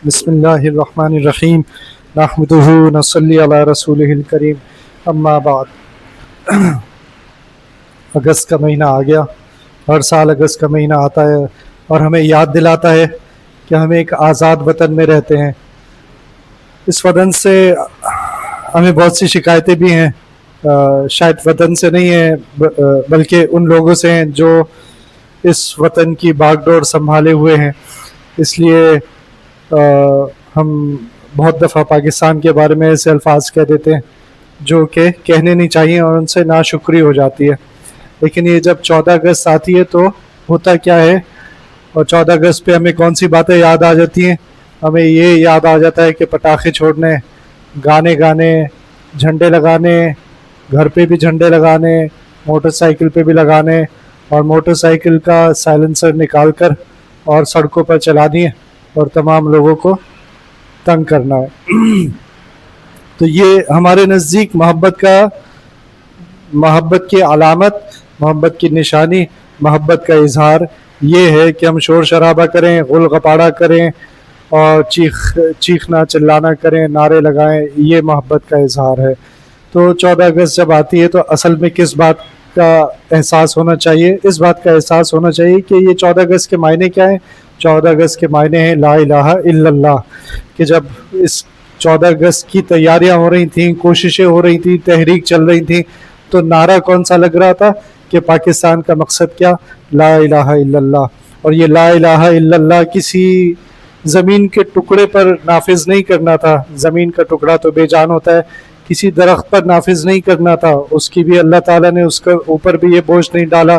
بسم اللہ الرحمن الرحیم نحمدہ نصلی علی رسولہ الکریم اما بعد۔ اگست کا مہینہ آ گیا۔ ہر سال اگست کا مہینہ آتا ہے اور ہمیں یاد دلاتا ہے کہ ہم ایک آزاد وطن میں رہتے ہیں۔ اس وطن سے ہمیں بہت سی شکایتیں بھی ہیں، شاید وطن سے نہیں ہیں بلکہ ان لوگوں سے ہیں جو اس وطن کی باغ ڈور سنبھالے ہوئے ہیں۔ اس لیے ہم بہت دفعہ پاکستان کے بارے میں ایسے الفاظ کہہ دیتے ہیں جو کہ کہنے نہیں چاہیے اور ان سے ناشکری ہو جاتی ہے۔ لیکن یہ جب 14 اگست آتی ہے تو ہوتا کیا ہے، اور 14 اگست پہ ہمیں کون سی باتیں یاد آ جاتی ہیں؟ ہمیں یہ یاد آ جاتا ہے کہ پٹاخے چھوڑنے، گانے گانے، جھنڈے لگانے، گھر پہ بھی جھنڈے لگانے، موٹر سائیکل پہ بھی لگانے، اور موٹر سائیکل کا سائلنسر نکال کر اور سڑکوں پر چلا دیے اور تمام لوگوں کو تنگ کرنا ہے۔ تو یہ ہمارے نزدیک محبت کی علامت، محبت کی نشانی، محبت کا اظہار یہ ہے کہ ہم شور شرابہ کریں، غل غپاڑہ کریں اور چیخنا چلانا کریں، نعرے لگائیں، یہ محبت کا اظہار ہے۔ تو 14 اگست جب آتی ہے تو اصل میں کس بات کا احساس ہونا چاہیے؟ اس بات کا احساس ہونا چاہیے کہ یہ 14 اگست کے معنی کیا ہیں؟ 14 اگست کے معنی ہیں لا الہ الا اللہ۔ کہ جب اس 14 اگست کی تیاریاں ہو رہی تھیں، کوششیں ہو رہی تھیں، تحریک چل رہی تھیں، تو نعرہ کون سا لگ رہا تھا کہ پاکستان کا مقصد کیا؟ لا الہ الا اللہ۔ اور یہ لا الہ الا اللہ کسی زمین کے ٹکڑے پر نافذ نہیں کرنا تھا، زمین کا ٹکڑا تو بے جان ہوتا ہے، کسی درخت پر نافذ نہیں کرنا تھا، اس کی بھی اللہ تعالیٰ نے اس کے اوپر بھی یہ بوجھ نہیں ڈالا،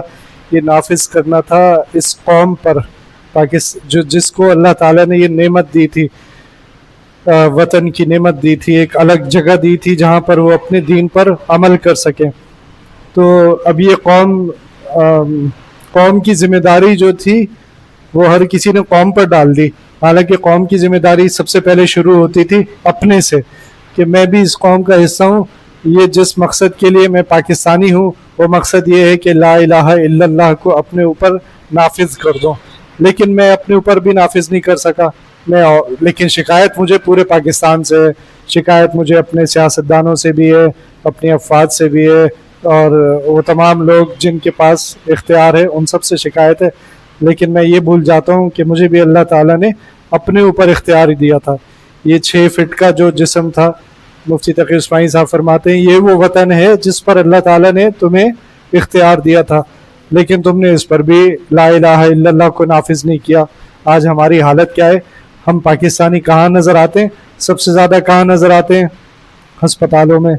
یہ نافذ کرنا تھا اس قوم پر جس کو اللہ تعالیٰ نے یہ نعمت دی تھی، وطن کی نعمت دی تھی، ایک الگ جگہ دی تھی جہاں پر وہ اپنے دین پر عمل کر سکیں۔ تو اب یہ قوم کی ذمہ داری جو تھی وہ ہر کسی نے قوم پر ڈال دی، حالانکہ قوم کی ذمہ داری سب سے پہلے شروع ہوتی تھی اپنے سے، کہ میں بھی اس قوم کا حصہ ہوں، یہ جس مقصد کے لیے میں پاکستانی ہوں وہ مقصد یہ ہے کہ لا الہ الا اللہ کو اپنے اوپر نافذ کر دوں۔ لیکن میں اپنے اوپر بھی نافذ نہیں کر سکا، لیکن شکایت مجھے پورے پاکستان سے ہے، شکایت مجھے اپنے سیاستدانوں سے بھی ہے، اپنے افراد سے بھی ہے، اور وہ تمام لوگ جن کے پاس اختیار ہے ان سب سے شکایت ہے۔ لیکن میں یہ بھول جاتا ہوں کہ مجھے بھی اللہ تعالیٰ نے اپنے اوپر اختیار دیا تھا۔ یہ 6 فٹ کا جو جسم تھا، مفتی تقی اسماعیل صاحب فرماتے ہیں یہ وہ وطن ہے جس پر اللہ تعالیٰ نے تمہیں اختیار دیا تھا، لیکن تم نے اس پر بھی لا الہ الا اللہ کو نافذ نہیں کیا۔ آج ہماری حالت کیا ہے؟ ہم پاکستانی کہاں نظر آتے ہیں؟ سب سے زیادہ کہاں نظر آتے ہیں؟ ہسپتالوں میں۔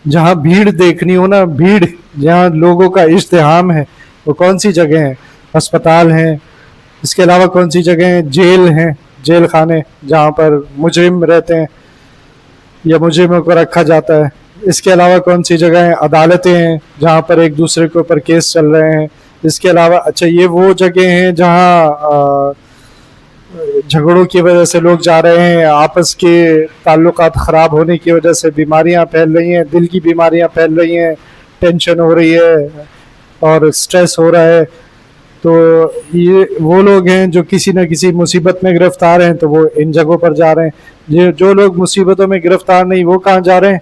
جہاں بھیڑ دیکھنی ہو نا، بھیڑ جہاں لوگوں کا ازدحام ہے، وہ کون سی جگہ ہیں؟ ہسپتال ہیں۔ اس کے علاوہ کون سی جگہ ہیں؟ جیل ہیں، جیل خانے جہاں پر مجرم رہتے ہیں یا مجرموں کو رکھا جاتا ہے۔ اس کے علاوہ کون سی جگہ ہیں؟ عدالتیں ہیں جہاں پر ایک دوسرے کے اوپر کیس چل رہے ہیں۔ اس کے علاوہ اچھا یہ وہ جگہ ہیں جہاں جھگڑوں کی وجہ سے لوگ جا رہے ہیں، آپس کے تعلقات خراب ہونے کی وجہ سے بیماریاں پھیل رہی ہیں، دل کی بیماریاں پھیل رہی ہیں، ٹینشن ہو رہی ہے اور سٹریس ہو رہا ہے۔ تو یہ وہ لوگ ہیں جو کسی نہ کسی مصیبت میں گرفتار ہیں، تو وہ ان جگہوں پر جا رہے ہیں۔ جو لوگ مصیبتوں میں گرفتار نہیں، وہ کہاں جا رہے ہیں؟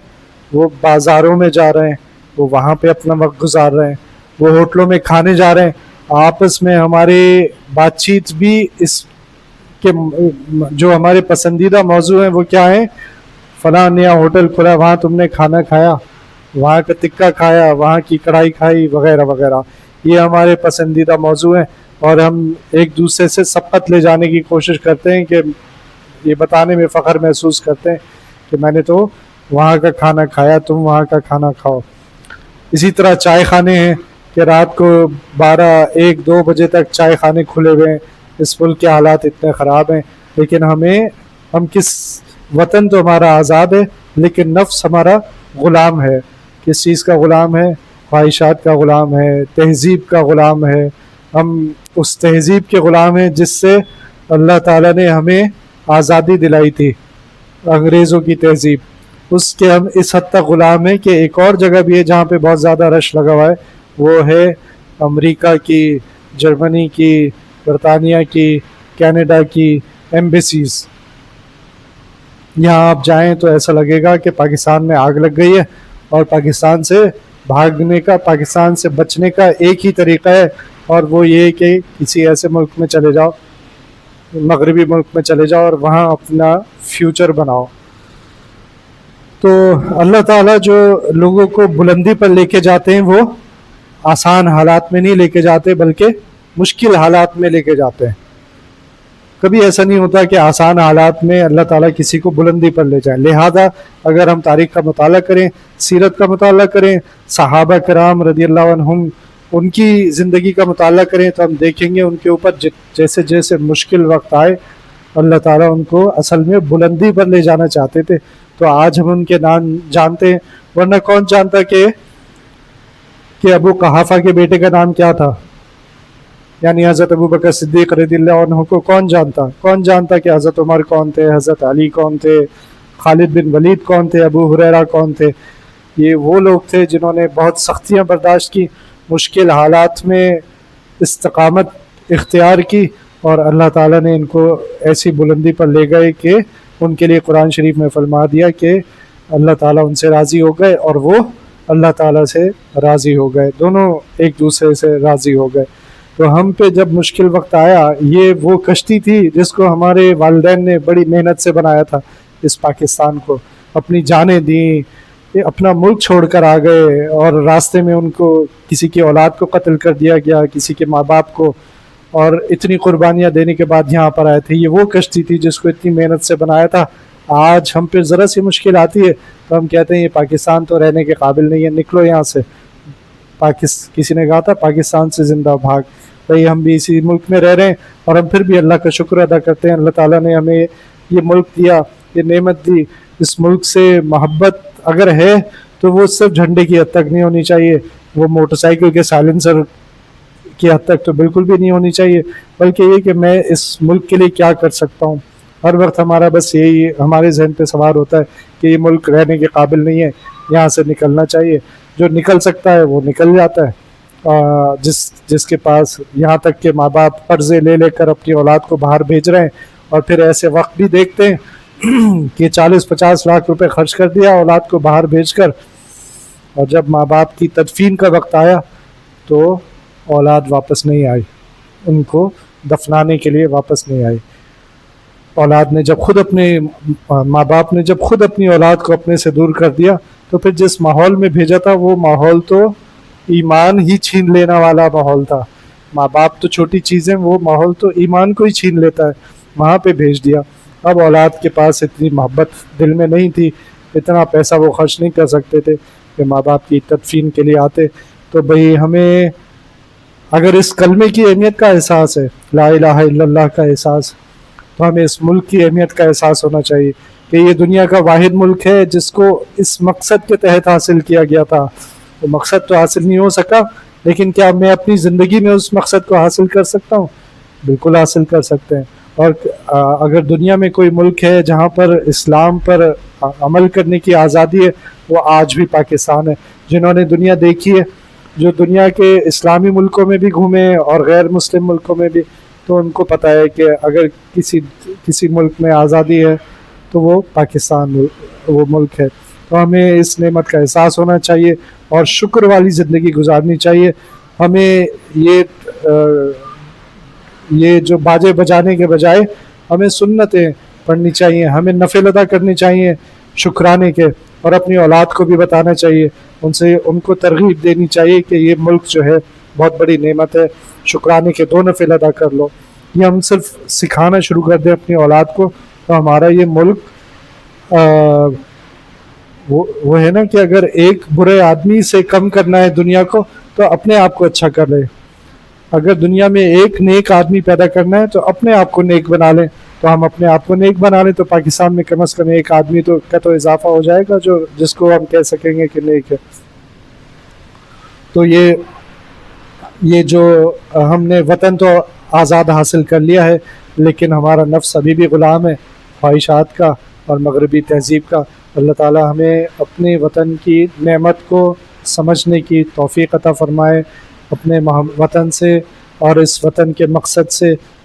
وہ بازاروں میں جا رہے ہیں، وہ وہاں پہ اپنا وقت گزار رہے ہیں، وہ ہوٹلوں میں کھانے جا رہے ہیں۔ آپس میں ہماری بات چیت بھی اس کہ جو ہمارے پسندیدہ موضوع ہیں وہ کیا ہیں؟ فلاں نیا ہوٹل کھلا، وہاں تم نے کھانا کھایا، وہاں کا ٹکا کھایا، وہاں کی کڑھائی کھائی، وغیرہ وغیرہ۔ یہ ہمارے پسندیدہ موضوع ہیں، اور ہم ایک دوسرے سے سبقت لے جانے کی کوشش کرتے ہیں کہ یہ بتانے میں فخر محسوس کرتے ہیں کہ میں نے تو وہاں کا کھانا کھایا، تم وہاں کا کھانا کھاؤ۔ اسی طرح چائے خانے ہیں کہ رات کو 12، 1، 2 بجے تک چائے خانے کھلے ہوئے ہیں۔ اس ملک کے حالات اتنے خراب ہیں، لیکن ہم کس وطن تو ہمارا آزاد ہے، لیکن نفس ہمارا غلام ہے۔ کس چیز کا غلام ہے؟ خواہشات کا غلام ہے، تہذیب کا غلام ہے۔ ہم اس تہذیب کے غلام ہیں جس سے اللہ تعالیٰ نے ہمیں آزادی دلائی تھی، انگریزوں کی تہذیب، اس کے ہم اس حد تک غلام ہیں کہ ایک اور جگہ بھی ہے جہاں پہ بہت زیادہ رش لگا ہوا ہے، وہ ہے امریکہ کی، جرمنی کی، برطانیہ کی، کینیڈا کی، ایمبیسیز. یہاں آپ جائیں تو ایسا لگے گا کہ پاکستان میں آگ لگ گئی ہے، اور پاکستان سے بھاگنے کا، پاکستان سے بچنے کا ایک ہی طریقہ ہے، اور وہ یہ کہ کسی ایسے ملک میں چلے جاؤ، مغربی ملک میں چلے جاؤ، اور وہاں اپنا فیوچر بناؤ. تو اللہ تعالیٰ جو لوگوں کو بلندی پر لے کے جاتے ہیں وہ آسان حالات میں نہیں لے کے جاتے، بلکہ مشکل حالات میں لے کے جاتے ہیں. کبھی ایسا نہیں ہوتا کہ آسان حالات میں اللہ تعالیٰ کسی کو بلندی پر لے جائے. لہذا اگر ہم تاریخ کا مطالعہ کریں، سیرت کا مطالعہ کریں، صحابہ کرام رضی اللہ عنہم ان کی زندگی کا مطالعہ کریں، تو ہم دیکھیں گے ان کے اوپر جیسے جیسے مشکل وقت آئے اللہ تعالیٰ ان کو اصل میں بلندی پر لے جانا چاہتے تھے. تو آج ہم ان کے نام جانتے ہیں، ورنہ کون جانتا کہ ابو قحافہ کے بیٹے کا نام کیا تھا؟ یعنی حضرت ابو بکر صدیق رضی اللہ عنہ کو کون جانتا کہ حضرت عمر کون تھے، حضرت علی کون تھے، خالد بن ولید کون تھے، ابو ہریرہ کون تھے؟ یہ وہ لوگ تھے جنہوں نے بہت سختیاں برداشت کی، مشکل حالات میں استقامت اختیار کی، اور اللہ تعالیٰ نے ان کو ایسی بلندی پر لے گئے کہ ان کے لیے قرآن شریف میں فرما دیا کہ اللہ تعالیٰ ان سے راضی ہو گئے اور وہ اللہ تعالیٰ سے راضی ہو گئے، دونوں ایک دوسرے سے راضی ہو گئے. تو ہم پہ جب مشکل وقت آیا، یہ وہ کشتی تھی جس کو ہمارے والدین نے بڑی محنت سے بنایا تھا. اس پاکستان کو اپنی جانیں دیں، اپنا ملک چھوڑ کر آ گئے، اور راستے میں ان کو کسی کی اولاد کو قتل کر دیا گیا، کسی کے ماں باپ کو، اور اتنی قربانیاں دینے کے بعد یہاں پر آئے تھے. یہ وہ کشتی تھی جس کو اتنی محنت سے بنایا تھا. آج ہم پہ ذرا سی مشکل آتی ہے تو ہم کہتے ہیں یہ پاکستان تو رہنے کے قابل نہیں ہے، نکلو یہاں سے. کسی نے کہا تھا پاکستان سے زندہ بھاگ. بھئی ہم بھی اسی ملک میں رہ رہے ہیں، اور ہم پھر بھی اللہ کا شکر ادا کرتے ہیں. اللہ تعالیٰ نے ہمیں یہ ملک دیا، یہ نعمت دی. اس ملک سے محبت اگر ہے تو وہ صرف جھنڈے کی حد تک نہیں ہونی چاہیے، وہ موٹر سائیکل کے سائلنسر کی حد تک تو بالکل بھی نہیں ہونی چاہیے، بلکہ یہ کہ میں اس ملک کے لیے کیا کر سکتا ہوں. ہر وقت ہمارا بس یہی ہمارے ذہن پہ سوار ہوتا ہے کہ یہ ملک رہنے کے قابل نہیں ہے، یہاں سے نکلنا چاہیے. جو نکل سکتا ہے وہ نکل جاتا ہے. جس کے پاس یہاں تک کہ ماں باپ قرضے لے کر اپنی اولاد کو باہر بھیج رہے ہیں، اور پھر ایسے وقت بھی دیکھتے ہیں کہ 40-50 لاکھ روپے خرچ کر دیا اولاد کو باہر بھیج کر، اور جب ماں باپ کی تدفین کا وقت آیا تو اولاد واپس نہیں آئی، ان کو دفنانے کے لیے واپس نہیں آئی. اولاد نے جب خود اپنے ماں باپ نے جب خود اپنی اولاد کو اپنے سے دور کر دیا، تو پھر جس ماحول میں بھیجا تھا وہ ماحول تو ایمان ہی چھین لینا والا ماحول تھا. ماں باپ تو چھوٹی چیزیں، وہ ماحول تو ایمان کو ہی چھین لیتا ہے. وہاں پہ بھیج دیا. اب اولاد کے پاس اتنی محبت دل میں نہیں تھی، اتنا پیسہ وہ خرچ نہیں کر سکتے تھے کہ ماں باپ کی تدفین کے لیے آتے. تو بھئی ہمیں اگر اس کلمے کی اہمیت کا احساس ہے، لا الہ الا اللہ کا احساس، تو ہمیں اس ملک کی اہمیت کا احساس ہونا چاہیے کہ یہ دنیا کا واحد ملک ہے جس کو اس مقصد کے تحت حاصل کیا گیا تھا. وہ مقصد تو حاصل نہیں ہو سکا، لیکن کیا میں اپنی زندگی میں اس مقصد کو حاصل کر سکتا ہوں؟ بالکل حاصل کر سکتے ہیں. اور اگر دنیا میں کوئی ملک ہے جہاں پر اسلام پر عمل کرنے کی آزادی ہے، وہ آج بھی پاکستان ہے. جنہوں نے دنیا دیکھی ہے، جو دنیا کے اسلامی ملکوں میں بھی گھومے اور غیر مسلم ملکوں میں بھی، تو ان کو پتہ ہے کہ اگر کسی ملک میں آزادی ہے تو وہ پاکستان وہ ملک ہے. تو ہمیں اس نعمت کا احساس ہونا چاہیے اور شکر والی زندگی گزارنی چاہیے. ہمیں یہ جو باجے بجانے کے بجائے ہمیں سنتیں پڑھنی چاہیے، ہمیں نفل ادا کرنی چاہیے شکرانے کے، اور اپنی اولاد کو بھی بتانا چاہیے، ان کو ترغیب دینی چاہیے کہ یہ ملک جو ہے بہت بڑی نعمت ہے، شکرانے کے 2 نفل ادا کر لو. یہ ہم صرف سکھانا شروع کر دیں اپنی اولاد کو، تو ہمارا یہ ملک وہ ہے نا کہ اگر ایک برے آدمی سے کم کرنا ہے دنیا کو تو اپنے آپ کو اچھا کر لے. اگر دنیا میں ایک نیک آدمی پیدا کرنا ہے تو اپنے آپ کو نیک بنا لیں. تو ہم اپنے آپ کو نیک بنا لیں تو پاکستان میں کم از کم ایک آدمی کا تو اضافہ ہو جائے گا جس کو ہم کہہ سکیں گے کہ نیک ہے. تو یہ جو ہم نے وطن تو آزاد حاصل کر لیا ہے، لیکن ہمارا نفس ابھی بھی غلام ہے خواہشات کا اور مغربی تہذیب کا. اللہ تعالی ہمیں اپنے وطن کی نعمت کو سمجھنے کی توفیق عطا فرمائے، اپنے وطن سے اور اس وطن کے مقصد سے